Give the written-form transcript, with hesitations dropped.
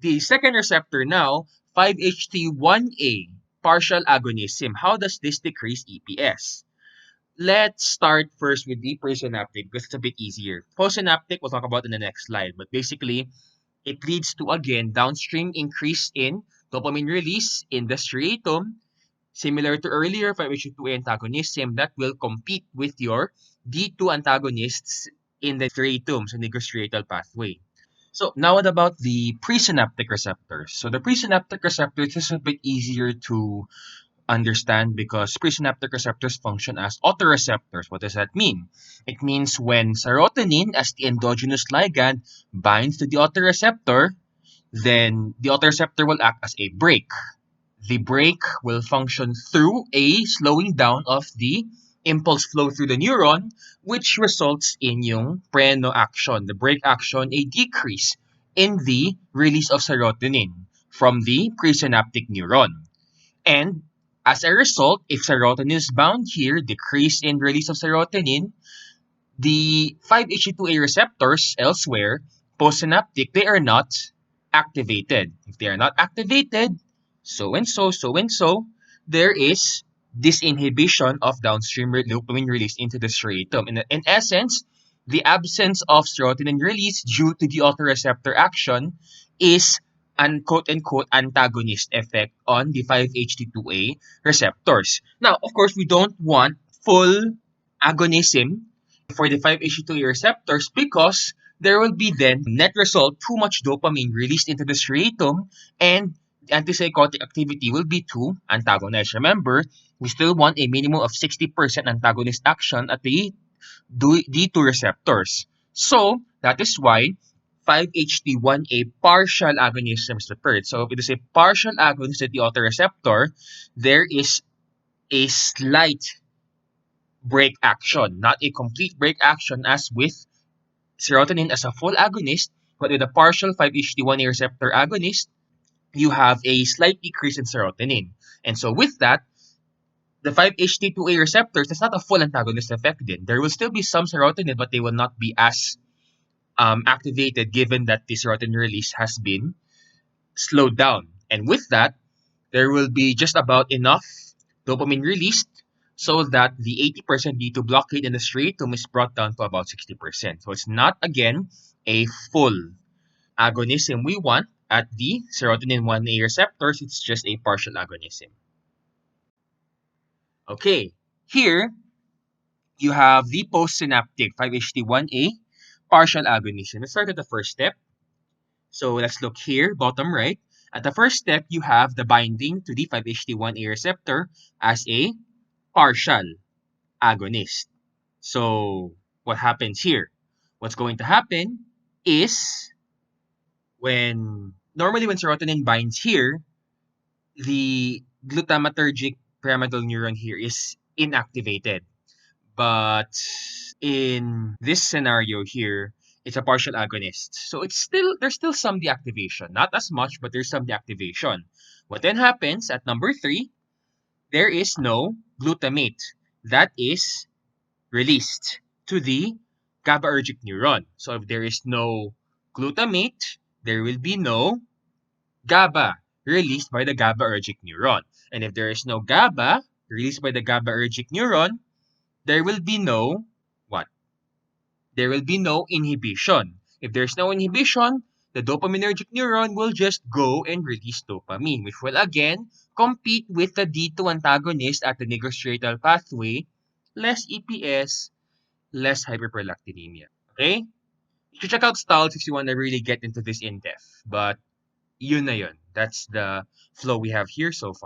The second receptor now, 5-HT1A, partial agonism. How does this decrease EPS? Let's start first with the presynaptic because it's a bit easier. Postsynaptic we'll talk about in the next slide, but basically it leads to, again, downstream increase in dopamine release in the striatum, similar to earlier 5-HT2A antagonism that will compete with your D2 antagonists in the striatum, so nigrostriatal pathway. So now what about the presynaptic receptors? So the presynaptic receptors is a bit easier to understand because presynaptic receptors function as autoreceptors. What does that mean? It means when serotonin as the endogenous ligand binds to the autoreceptor, then the autoreceptor will act as a brake. The brake will function through a slowing down of the impulse flow through the neuron, which results in yung preno action, the brake action, a decrease in the release of serotonin from the presynaptic neuron. And as a result, if serotonin is bound here, decrease in release of serotonin, the 5-HT2A receptors elsewhere, postsynaptic, they are not activated. If they are not activated, so and so, there is disinhibition of downstream dopamine release into the striatum. In essence, the absence of serotonin release due to the autoreceptor action is an quote-unquote antagonist effect on the 5-HT2A receptors. Now, of course, we don't want full agonism for the 5-HT2A receptors because there will be then, net result, too much dopamine released into the striatum and the antipsychotic activity will be too antagonized. Remember, we still want a minimum of 60% antagonist action at the D2 receptors. So, that is why 5-HT1A partial agonism is preferred. So, if it is a partial agonist at the autoreceptor, there is a slight brake action, not a complete brake action as with serotonin as a full agonist, but with a partial 5-HT1A receptor agonist, you have a slight decrease in serotonin. And so with that, the 5-HT2A receptors, that's not a full antagonist effect then. There will still be some serotonin, but they will not be as activated given that the serotonin release has been slowed down. And with that, there will be just about enough dopamine released so that the 80% D2 blockade in the striatum is brought down to about 60%. So it's not, again, a full agonism we want at the serotonin 1A receptors. It's just a partial agonism. Okay, here you have the postsynaptic 5-HT1A partial agonism. Let's start at the first step. So let's look here, bottom right. At the first step, you have the binding to the 5-HT1A receptor as a partial agonist. So what happens here? What's going to happen is normally when serotonin binds here, the glutamatergic pyramidal neuron here is inactivated. But in this scenario here, it's a partial agonist. So there's still some deactivation. Not as much, but there's some deactivation. What then happens at number 3, there is no glutamate that is released to the GABAergic neuron. So if there is no glutamate, there will be no GABA released by the GABAergic neuron. And if there is no GABA released by the GABAergic neuron, there will be no what? There will be no inhibition. If there's no inhibition, the dopaminergic neuron will just go and release dopamine, which will again compete with the D2 antagonist at the nigrostriatal pathway, less EPS, less hyperprolactinemia. Okay? You should check out Stalls if you want to really get into this in depth. But yun na yun. That's the flow we have here so far.